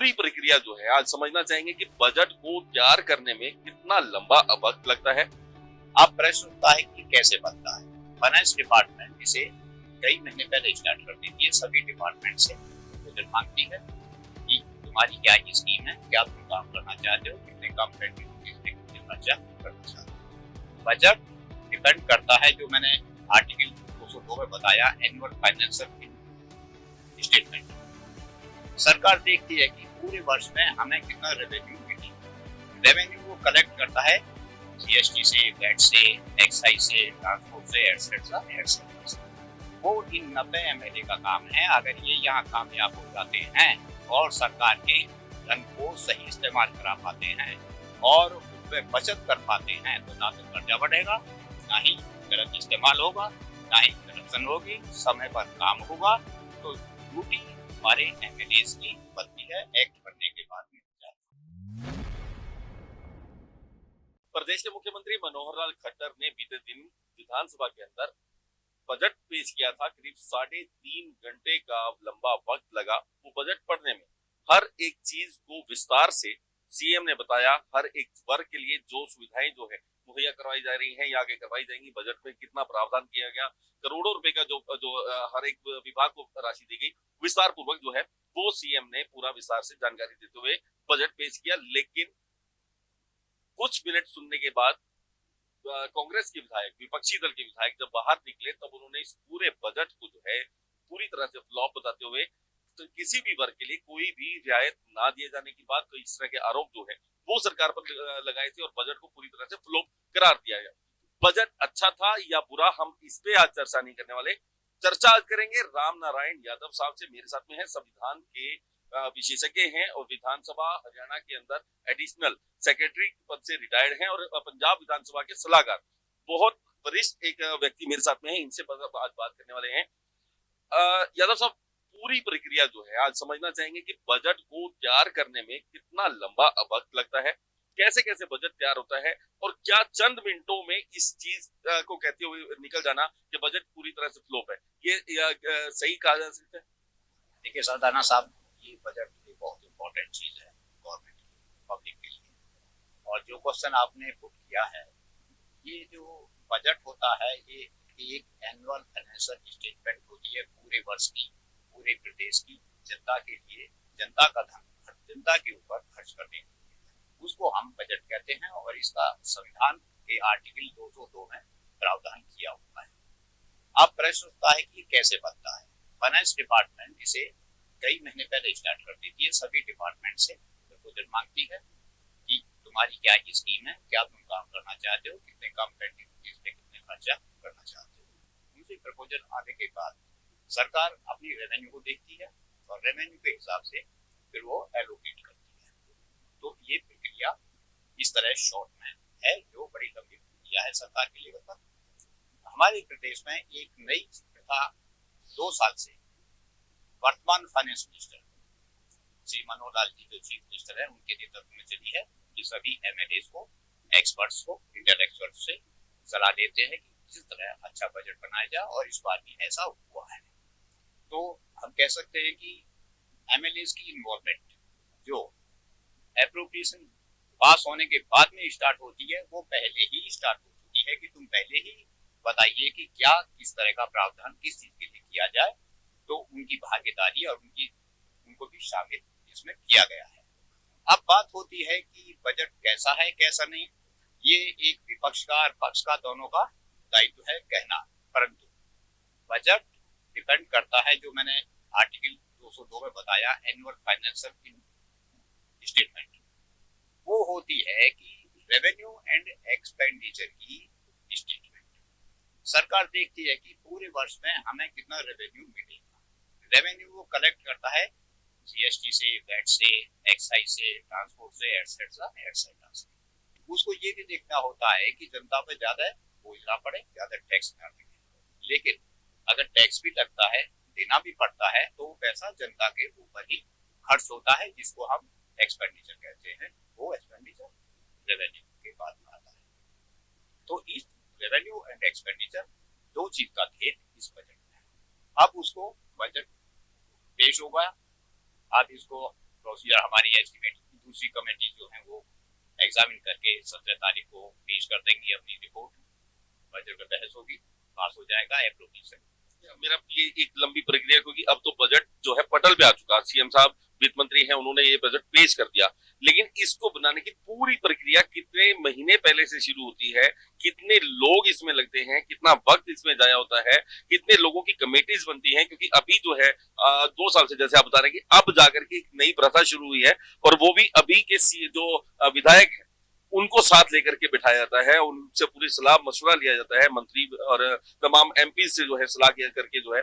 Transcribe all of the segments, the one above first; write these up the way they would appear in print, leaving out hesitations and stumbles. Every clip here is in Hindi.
पूरी प्रक्रिया जो है आज समझना चाहेंगे कि बजट को तैयार करने में कितना लंबा वक्त लगता है। अब प्रश्न उठता है कि कैसे बनता है। फाइनेंस डिपार्टमेंट इसे कई महीने पहले स्टार्ट कर देती है, सभी डिपार्टमेंट से प्रपोजल मांगती है कि तुम्हारी क्या ये स्कीम है, क्या तुम काम करना चाहते हो, कितने काम पेंडिंग है, कितने खर्चा करना चाहते हो। बजट डिपेंड करता है, जो मैंने आर्टिकल 202 में बताया, एनुअल फाइनेंशियल स्टेटमेंट। सरकार देखती है कि पूरे वर्ष में हमें कितना रेवेन्यू मिली। रेवेन्यू वो कलेक्ट करता है जीएसटी से, वैट से, एक्साइज से, ट्रांसपोर्ट से, एटसेट्रा एटसेट्रा। वो इन 90 एमएलए का काम है। अगर ये यहाँ कामयाब हो जाते हैं और सरकार के धन को सही इस्तेमाल करा पाते हैं और उसमें बचत कर पाते हैं, तो ना तो कर्जा बढ़ेगा, ना ही गलत इस्तेमाल होगा, ना ही करप्शन होगी, समय पर काम होगा। तो ड्यूटी हमारे एमएलए की बनती है एक्ट बनने के बाद में। प्रदेश के मुख्यमंत्री मनोहर लाल खट्टर ने बीते दिन विधानसभा के अंदर बजट पेश किया था। करीब 3.5 घंटे का लंबा वक्त लगा वो बजट पढ़ने में। हर एक चीज को विस्तार से सीएम ने बताया। हर एक वर्ग के लिए जो सुविधाएं जो है मुहैया करवाई जा रही हैं या आगे करवाई जाएंगी, बजट में कितना प्रावधान किया गया, करोड़ों रुपए का जो हर एक विभाग को राशि दी गई, विस्तार पूर्वक जो है वो सीएम ने पूरा विस्तार से जानकारी देते हुए बजट पेश किया। लेकिन कुछ मिनट सुनने के बाद कांग्रेस के विधायक, विपक्षी दल के विधायक जब बाहर निकले, तब उन्होंने इस पूरे बजट को जो है पूरी तरह से फ्लॉप बताते हुए तो किसी भी वर्ग के लिए कोई भी रियायत ना दिए जाने की बात, तो इस तरह के आरोप जो है वो सरकार पर लगाए थे और बजट को पूरी तरह से फ्लॉप करार दिया गया। बजट अच्छा था या बुरा, हम इस पे आज चर्चा नहीं करने वाले। चर्चा आज करेंगे राम नारायण यादव साहब से। मेरे साथ में है, संविधान के विशेषज्ञ हैं और विधानसभा हरियाणा के अंदर एडिशनल सेक्रेटरी पद से रिटायर्ड हैं और पंजाब विधानसभा के सलाहकार, बहुत वरिष्ठ एक व्यक्ति मेरे साथ में है। इनसे आज बात करने वाले हैं। यादव साहब, पूरी प्रक्रिया जो है आज समझना चाहेंगे कि बजट को तैयार करने में कितना लंबा वक्त लगता है, कैसे कैसे बजट तैयार होता है और क्या चंद मिनटों में इस चीज को कहते हुए निकल जाना कि बजट पूरी तरह से फ्लॉप है, ये सही कहा जा सकता है? देखिए सरदाना साहब, ये बजट बहुत इम्पोर्टेंट चीज है गवर्नमेंट की, पब्लिक के लिए। और जो क्वेश्चन आपने पुट किया है, ये जो बजट होता है, ये एक एनुअल फाइनेंशियल स्टेटमेंट होती है पूरे वर्ष की, पूरे प्रदेश की जनता के लिए, जनता का धन जनता के ऊपर खर्च करने के लिए, उसको हम बजट कहते हैं। और इसका संविधान के आर्टिकल 202 में प्रावधान किया हुआ है। अब प्रश्न उठता है कि कैसे बनता है। फाइनेंस डिपार्टमेंट इसे कई महीने पहले स्टार्ट कर देती है, सभी डिपार्टमेंट से प्रपोजल मांगती है कि तुम्हारी क्या ये स्कीम है, क्या तुम काम करना चाहते हो, कितने काम पेंडिंग है, कितने खर्चा करना चाहते हो। उनसे प्रपोजल आने के बाद सरकार अपनी रेवेन्यू को देखती है और रेवेन्यू के हिसाब से फिर वो एलोकेट करती है। तो ये प्रक्रिया इस तरह शॉर्ट में है, जो बड़ी लंबी प्रक्रिया है सरकार के लेवल पर। हमारे प्रदेश में एक नई प्रथा 2 साल से वर्तमान फाइनेंस मिनिस्टर श्री मनोहर लाल जी जो चीफ मिनिस्टर है, उनके नेतृत्व में चली है कि सभी एमएलए को, एक्सपर्ट्स को, इंटेलेक्चुअल्स से सलाह देते हैं कि किस तरह अच्छा बजट बनाया जाए, और इस बार भी ऐसा हुआ है। तो हम कह सकते हैं कि एमएलए की इन्वॉल्वमेंट जो एप्रोप्रिएशन पास होने के बाद में स्टार्ट होती है, वो पहले ही स्टार्ट हो चुकी है कि तुम पहले ही बताइए कि क्या किस तरह का प्रावधान किस चीज के लिए किया जाए। तो उनकी भागीदारी और उनको भी शामिल इसमें किया गया है। अब बात होती है कि बजट कैसा है कैसा नहीं, ये एक भी पक्ष का और पक्ष का दोनों का दायित्व है कहना। परंतु बजट डिपेंड करता है, जो मैंने आर्टिकल 202 में बताया, एनुअल फाइनेंशियल स्टेटमेंट। वो होती है कि रेवेन्यू एंड एक्सपेंडिचर की स्टेटमेंट। सरकार देखती है कि पूरे वर्ष में हमें कितना रेवेन्यू मिलेगा। रेवेन्यू वो कलेक्ट करता है जीएसटी से, वैट से, एक्साइज से, ट्रांसपोर्ट से, एटसेट्रा एटसेट्रा से। उसको ये भी देखना होता है कि जनता पे ज्यादा बोझ ना पड़े, ज्यादा टैक्स ना लगे। लेकिन अगर टैक्स भी लगता है, देना भी पड़ता है, तो वो पैसा जनता के ऊपर ही खर्च होता है, जिसको हम एक्सपेंडिचर कहते हैं। वो एक्सपेंडिचर रेवेन्यू के बाद में आता है। तो इस रेवेन्यू एंड एक्सपेंडिचर दो चीज का खेल इस बजट में है। अब उसको बजट पेश होगा, अब इसको प्रोसीजर हमारी एस्टिमेट दूसरी कमेटी जो है वो एग्जामिन करके 17 तारीख को पेश कर देंगी अपनी रिपोर्ट। बजट पर बहस होगी, पास हो जाएगा एप्रोप्रिएशन। मेरा ये एक लंबी प्रक्रिया, क्योंकि अब तो बजट जो है पटल पे आ चुका। सीएम साहब वित्त मंत्री हैं, उन्होंने ये बजट पेश कर दिया, लेकिन इसको बनाने की पूरी प्रक्रिया कितने महीने पहले से शुरू होती है, कितने लोग इसमें लगते हैं, कितना वक्त इसमें जाया होता है, कितने लोगों की कमेटीज बनती हैं, क्योंकि अभी जो है 2 साल से, जैसे आप बता रहे हैं कि अब जाकर के एक नई प्रथा शुरू हुई है, और वो भी अभी के जो विधायक है उनको साथ लेकर के बिठाया जाता है, उनसे पूरी सलाह मशवरा लिया जाता है, मंत्री और तमाम एमपी से जो है सलाह किया करके जो है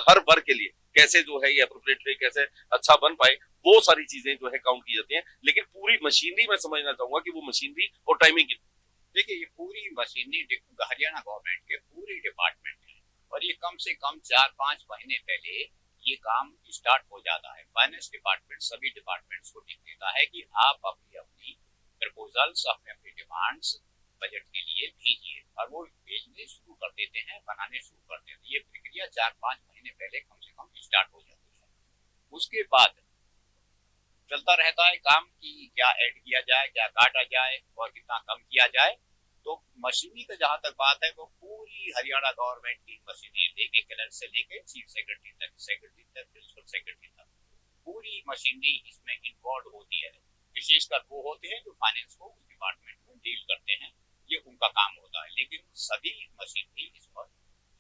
हर वर्ग के लिए कैसे जो है ये अप्रोप्रिएट वे कैसे अच्छा बन पाए, वो सारी चीजें जो है काउंट की जाती हैं। लेकिन पूरी मशीनरी मैं समझना चाहूंगा कि वो मशीनरी और टाइमिंग कितनी। देखिए, ये पूरी मशीनरी हरियाणा गवर्नमेंट के पूरे डिपार्टमेंट है, और ये कम से कम 4-5 महीने पहले ये काम स्टार्ट हो जाता है। फाइनेंस डिपार्टमेंट सभी डिपार्टमेंट्स को लिख देता है कि आप अपनी अपनी प्रपोजल्स, अपने अपनी डिमांड्स बजट के लिए भेजिए, और वो भेजने शुरू कर देते हैं, बनाने शुरू कर देते हैं। ये प्रक्रिया 4-5 महीने पहले कम से कम स्टार्ट हो जाती है। उसके बाद चलता रहता है काम कि क्या ऐड किया जाए, क्या काटा जाए और कितना कम किया जाए। तो मशीनरी का जहां तक बात है, वो पूरी हरियाणा गवर्नमेंट की मशीनरी लेके कलर से लेके चीफ सेक्रेटरी तक, प्रिंसिपल सेक्रेटरी तक, पूरी मशीनरी इसमें इन्वॉल्व होती है। विशेषकर वो होते हैं जो फाइनेंस को उस डिपार्टमेंट में डील करते हैं, ये उनका काम होता है। लेकिन सभी मशीनरी इस पर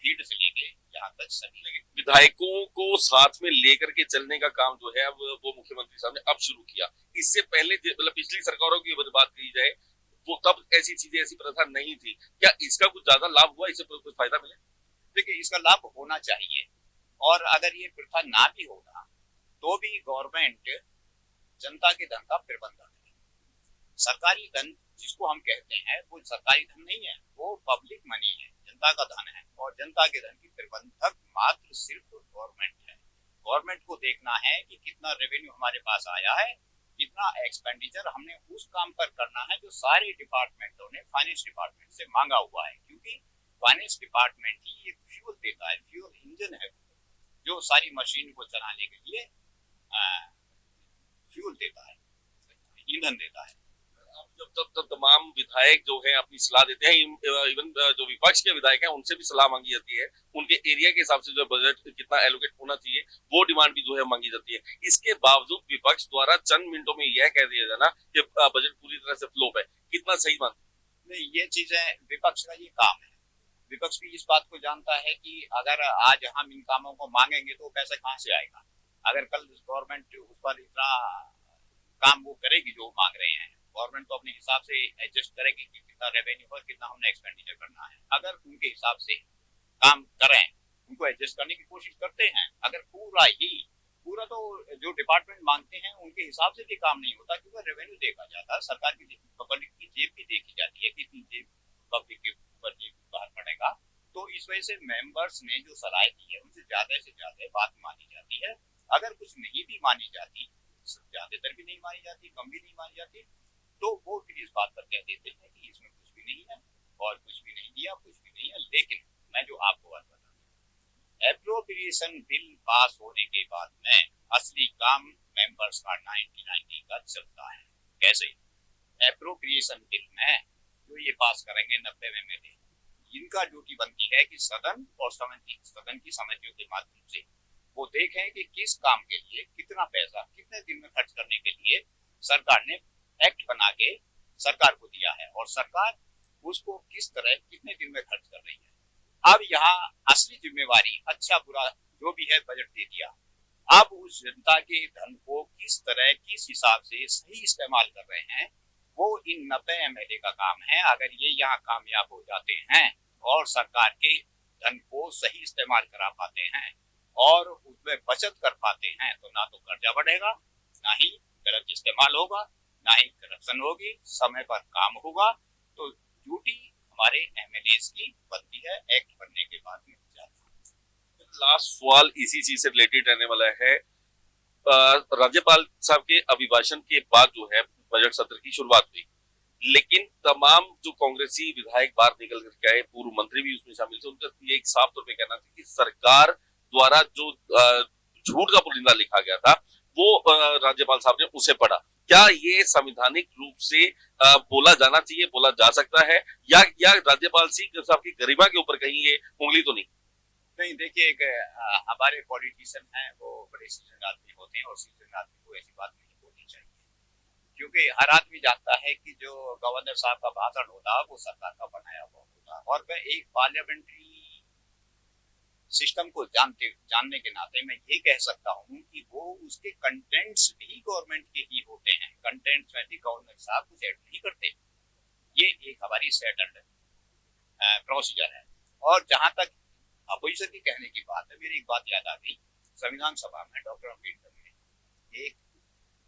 फील्ड से लेके यहाँ तक सभी विधायकों को साथ में लेकर के चलने का काम जो है अब वो मुख्यमंत्री साहब ने अब शुरू किया। इससे पहले मतलब पिछली सरकारों की बात की जाए, वो तब ऐसी चीजें, ऐसी प्रथा नहीं थी। क्या इसका कुछ ज्यादा लाभ हुआ, इससे कुछ फायदा मिले? देखिए, इसका लाभ होना चाहिए, और अगर ये प्रथा ना भी होगा तो भी गवर्नमेंट जनता के धन का प्रबंधन है। सरकारी धन जिसको हम कहते हैं वो सरकारी धन नहीं है, वो पब्लिक मनी है, जनता का धन है, और जनता के धन की प्रबंधक मात्र सिर्फ गवर्नमेंट है। गवर्नमेंट को देखना है कि कितना रेवेन्यू हमारे पास आया है, कितना एक्सपेंडिचर हमने उस काम पर करना है जो सारे डिपार्टमेंटों ने फाइनेंस डिपार्टमेंट से मांगा हुआ है। क्योंकि फाइनेंस डिपार्टमेंट ही एक फ्यूल देता है, फ्यूल इंजन है जो सारी मशीन को चलाने के लिए फ्यूल देता है, ईंधन देता है। जब तमाम विधायक जो है अपनी सलाह देते हैं, इवन जो विपक्ष के विधायक हैं उनसे भी सलाह मांगी जाती है, उनके एरिया के हिसाब से जो बजट कितना एलोकेट होना चाहिए वो डिमांड भी जो है मांगी जाती है। इसके बावजूद विपक्ष द्वारा चंद मिनटों में यह कह दिया जाना कि बजट पूरी तरह से फ्लॉप है, कितना सही मानते? नहीं, ये चीजें विपक्ष का ये काम है। विपक्ष भी इस बात को जानता है कि अगर आज हम इन कामों को मांगेंगे तो पैसा कहाँ से आएगा। अगर कल गवर्नमेंट उस पर इतना काम वो करेगी जो मांग रहे हैं, गवर्नमेंट तो अपने हिसाब से एडजस्ट करेगी कि कितना रेवेन्यू और कितना हमने एक्सपेंडिचर करना है। अगर उनके हिसाब से काम करें, उनको एडजस्ट करने की कोशिश करते हैं, अगर पूरा तो जो डिपार्टमेंट मांगते हैं उनके हिसाब से भी काम नहीं होता, क्योंकि रेवेन्यू देखा जाता है, सरकार की पब्लिक की जेब भी देखी जाती है, कितनी जेब पब्लिक के ऊपर जेब बाहर पड़ेगा। तो इस वजह से मेंबर्स ने जो सलाह दी है उनसे ज्यादा से ज्यादा बात मानी जाती है। अगर कुछ नहीं भी मानी जाती, ज्यादातर भी नहीं मानी जाती, कम भी नहीं मानी जाती, तो वो फिर इस बात पर कह देते हैं कि इसमें कुछ भी नहीं है और कुछ भी नहीं दिया, कुछ भी नहीं है। लेकिन मैं जो आपको बात बता दूं, एप्रोप्रिएशन बिल पास होने के बाद में असली काम मेंबर्स का 99 का चलता है। कैसे? एप्रोप्रिएशन बिल में जो ये पास करेंगे 90 में इनका ड्यूटी बनती है कि सदन और सदन की समितियों के माध्यम से वो देखें कि किस काम के लिए कितना पैसा कितने दिन में खर्च करने के लिए सरकार ने एक्ट बना के सरकार को दिया है, और सरकार उसको किस तरह कितने दिन में खर्च कर रही है। अब यहाँ असली जिम्मेवारी, अच्छा बुरा जो भी है, बजट दे दिया। अब उस जनता के धन को किस तरह किस हिसाब से सही इस्तेमाल कर रहे हैं, वो इन 90 MLA का काम है। अगर ये यहाँ कामयाब हो जाते हैं और सरकार के धन को सही इस्तेमाल करा पाते हैं और उसमें बचत कर पाते हैं, तो ना तो कर्जा बढ़ेगा, ना ही गलत इस्तेमाल होगा, ना ही करप्शन होगी, समय पर काम होगा। तो ड्यूटी हमारे MLAs की बनती है एक्ट बनने के बाद में ज्यादा। लास्ट सवाल इसी चीज से रिलेटेड रहने वाला है। राज्यपाल साहब के अभिभाषण के बाद जो है बजट सत्र की शुरुआत हुई, लेकिन तमाम जो कांग्रेसी विधायक बाहर निकल करके आए, पूर्व मंत्री भी उसमें शामिल थे, उनका ये एक साफ तौर पे कहना था कि सरकार द्वारा जो झूठ का पुलिंदा लिखा गया था वो राज्यपाल साहब ने उसे पढ़ा। क्या ये संवैधानिक रूप से बोला जाना चाहिए, बोला जा सकता है, या राज्यपाल साहब की गरिमा के ऊपर कहीं ये उंगली तो नहीं? नहीं, देखिए, एक हमारे पॉलिटिशियन हैं, वो बड़े सीजन आदमी होते हैं, और सीजन आदमी को ऐसी बात नहीं बोलनी चाहिए, क्योंकि हर आदमी जानता है कि जो गवर्नर साहब का भाषण होता है वो सरकार का बनाया हुआ होता है। और मैं एक पार्लियामेंट्री सिस्टम को जानने के नाते मैं ये कह सकता हूँ कि वो उसके कंटेंट्स भी गवर्नमेंट के ही होते हैं। कंटेंट्स में भी गवर्नर साहब कुछ ऐड नहीं करते। ये एक हमारी सेटल्ड प्रोसीजर है। और जहां तक अपोजिशन की कहने की बात है, मेरी एक बात याद आ गई। संविधान सभा में डॉक्टर अम्बेडकर ने एक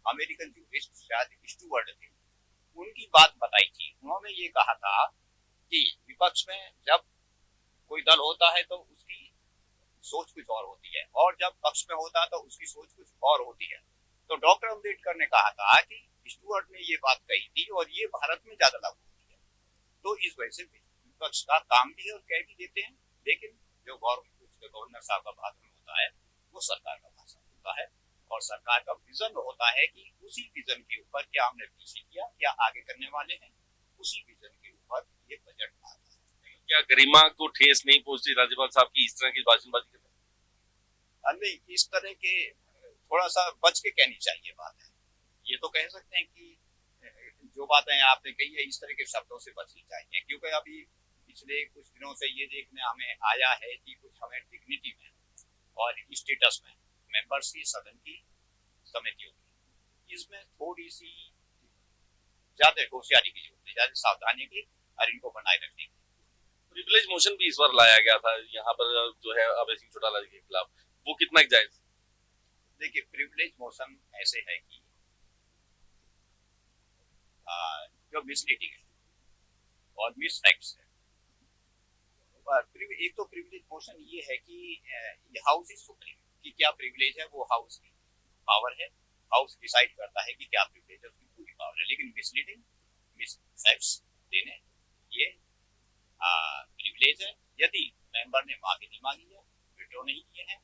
अमेरिकन जूरिस्ट, शायद स्टुअर्ट थे, उनकी बात बताई थी। उन्होंने ये कहा था कि विपक्ष में जब कोई दल होता है तो उसकी सोच कुछ और होती है, और जब पक्ष में होता है तो उसकी सोच कुछ और होती है। तो डॉक्टर अम्बेडकर ने कहा था कि स्टुअर्ट ने ये बात कही थी और ये भारत में ज्यादा लागू होती है। तो इस वजह से विपक्ष का काम भी है और कह भी देते हैं, लेकिन जो गवर्नर साहब का भाषण होता है वो सरकार का भाषण होता है, और सरकार का विजन होता है कि उसी विजन के ऊपर क्या हमने पीछे किया, क्या आगे करने वाले हैं, उसी विजन के ऊपर ये बजट आता है। क्या गरिमा को ठेस नहीं पहुंचती राज्यपाल साहब की इस तरह की भाषणबाजी करने? नहीं, इस तरह के थोड़ा सा बच के कहनी चाहिए बात है। ये तो कह सकते हैं कि जो बातें आपने कही है इस तरह के शब्दों से बचनी चाहिए, क्योंकि अभी पिछले कुछ दिनों से ये देखने हमें आया है कि कुछ हमें डिग्निटी में और स्टेटस में मेंबर्स की सदन की समितियों की, इसमें थोड़ी सी ज्यादा होशियारी की जरूरत है, ज्यादा सावधानी की, और इनको बनाए रखने की। प्रिविलेज मोशन भी इस बार लाया गया था यहाँ पर जो है अभय सिंह चौटाला जी के खिलाफ, वो कितना जायज? देखिए, प्रिविलेज मोशन ऐसे है कि जो मिसलीडिंग है और मिसफैक्ट्स है। एक तो प्रिविलेज मोशन ये है कि हाउस इज सुप्रीम, कि क्या प्रिविलेज है वो हाउस की पावर है, हाउस डिसाइड करता है कि क्या प्रिविलेज है, उसकी पूरी पावर है। लेकिन मिसलीडिंग, मिसफैक्ट्स देने, ये प्रिविलेज है। यदि मेंबर ने माफी नहीं मांगी है, विड्रॉ नहीं किए हैं,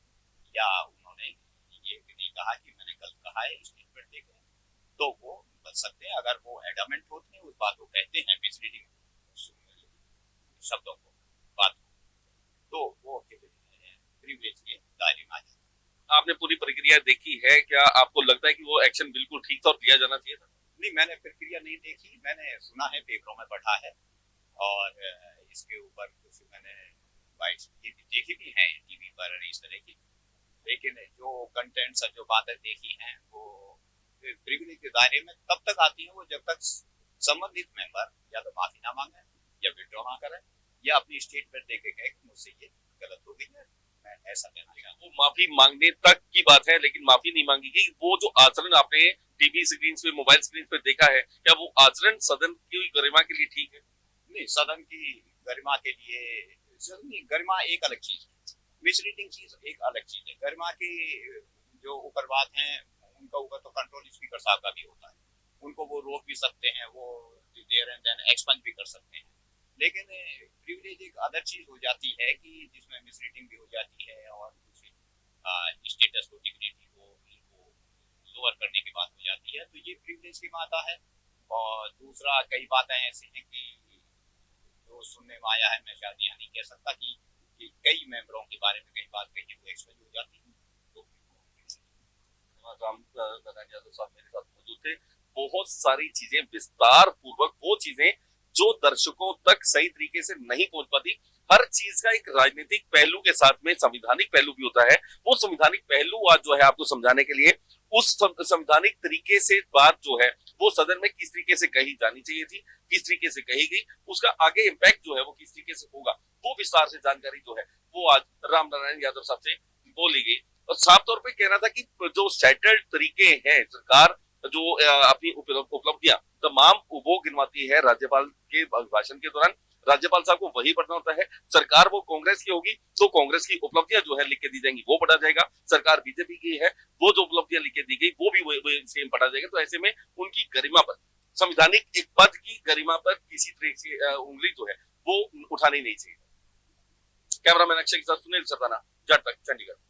या उन्होंने ये नहीं कहा कि मैंने गलत कहा है, स्टेटमेंट देखे, तो वो बच सकते हैं। अगर वो एडमेंट होते हैं, उस बात को कहते हैं, मिसलीडिंग शब्दों को, बात को, तो वो प्रिविलेज के दायरे में आ जाते हैं। आपने पूरी प्रक्रिया देखी है, क्या आपको लगता है कि वो एक्शन बिल्कुल ठीक था और लिया जाना चाहिए था? नहीं, मैंने प्रक्रिया नहीं देखी, मैंने सुना है, पेपरों में पढ़ा है, और इसके ऊपर कुछ मैंने बाइट्स देखी भी हैं टीवी पर इस तरह की। लेकिन जो कंटेंट्स, जो बातें देखी हैं, वो प्रिविलेज के दायरे में तब तक आती हैं वो जब तक संबंधित मेंबर या तो माफी ना मांगे, या विड्रॉ ना करे, या अपनी स्टेटमेंट देके कहे कि मुझसे ये गलत हो गई है, मैं ऐसा कहना चाहता हूं। वो माफी मांगने तक की बात है, लेकिन माफी नहीं मांगी गई। वो जो आचरण आपने टीवी स्क्रीन पे, मोबाइल स्क्रीन पे देखा है, क्या वो आचरण सदन की गरिमा के लिए ठीक है? नहीं, सदन की गरिमा के लिए, सदन की गरिमा एक अलग चीज है, मिसलीडिंग चीज एक अलग चीज है। गरिमा की जो ऊपरवाद हैं, उनका ऊपर तो कंट्रोल स्पीकर साहब का भी होता है, उनको वो रोक भी सकते हैं, वो देयर एंड देन एक्सपंज भी कर सकते हैं। लेकिन प्रिविलेज एक अदर चीज हो जाती है कि जिसमें मिसलीडिंग भी हो जाती है, और कुछ स्टेटस को, डिग्निटी को लोअर करने की बात हो जाती है, तो ये प्रिविलेज की बात है। और दूसरा, कई बातें ऐसी हैं कि जो सुनने में आया है, मैं शायद यहाँ नहीं कह सकता, कि कई मेंबरों के बारे में कई बात कही वो एक्सपोज हो जाती है। तो राम नारायण यादव साहब मेरे साथ मौजूद थे। बहुत सारी चीजें विस्तार पूर्वक, वो चीजें जो दर्शकों तक सही तरीके से नहीं पहुंच पाती, हर चीज का एक राजनीतिक पहलू के साथ में संवैधानिक पहलू भी होता है। वो संवैधानिक पहलू आज जो है आपको समझाने के लिए, उस संवैधानिक तरीके से बात जो है वो सदन में किस तरीके से कही जानी चाहिए थी, किस तरीके से कही गई, उसका आगे इम्पैक्ट जो है वो किस तरीके से होगा, वो विस्तार से जानकारी जो है वो आज राम नारायण यादव साहब से बोली गई। और साफ तौर पे कहना था कि जो सेटल्ड तरीके हैं, सरकार जो अपनी उपलब्धियां तमाम वो गिनवाती है राज्यपाल के भाषण के दौरान। राज्यपाल साहब को वही पढ़ना होता है। सरकार वो कांग्रेस की होगी तो कांग्रेस की उपलब्धियां जो है लिख के दी जाएंगी, वो पढ़ा जाएगा। सरकार बीजेपी की है, वो जो उपलब्धियां लिख के दी गई वो भी सेम पढ़ा जाएगा। तो ऐसे में उनकी गरिमा पर, संवैधानिक एक पद की गरिमा पर किसी तरह से उंगली जो है वो उठानी नहीं चाहिए। कैमरामैन अक्षय के साथ सुनील सरदाना, जट तक, चंडीगढ़।